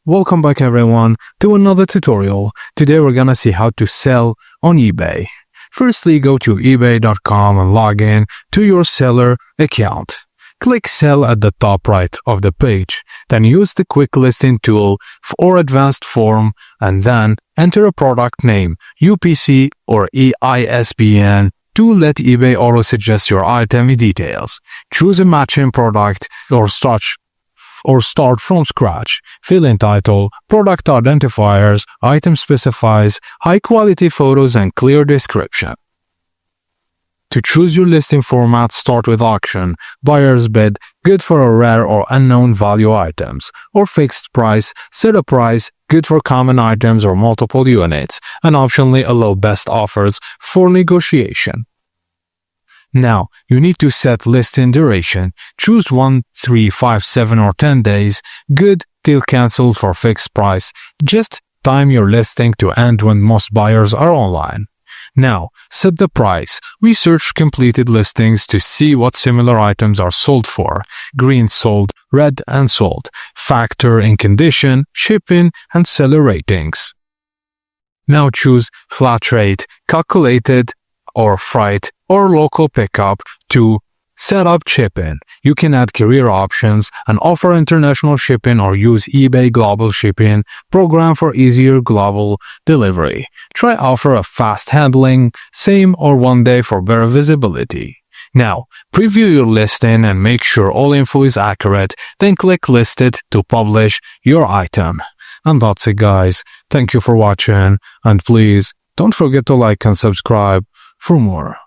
Welcome back everyone to another tutorial. Today we're gonna see how to sell on eBay. Firstly, go to ebay.com and log in to your seller account. Click sell at the top right of the page. Then use the quick listing tool or advanced form and then enter a product name, UPC or EISBN to let eBay auto suggest your item details. Choose a matching product or start from scratch. Fill in title, product identifiers, item specifies, high quality photos and clear description. To choose your listing format, start with auction, buyer's bid, good for a rare or unknown value items, or fixed price, set a price, good for common items or multiple units, and optionally allow best offers for negotiation. Now, you need to set listing duration. Choose 1, 3, 5, 7 or 10 days, good till cancelled for fixed price. Just time your listing to end when most buyers are online. Now, set the price. We search completed listings to see what similar items are sold for. Green sold, red unsold. Factor in condition, shipping, and seller ratings. Now choose flat rate, calculated, or freight, or local pickup to set up shipping. You can add carrier options and offer international shipping or use eBay Global Shipping program for easier global delivery. Try offer a fast handling, same or 1 day for better visibility. Now, preview your listing and make sure all info is accurate, then click List It to publish your item. And that's it guys. Thank you for watching and please don't forget to like and subscribe for more.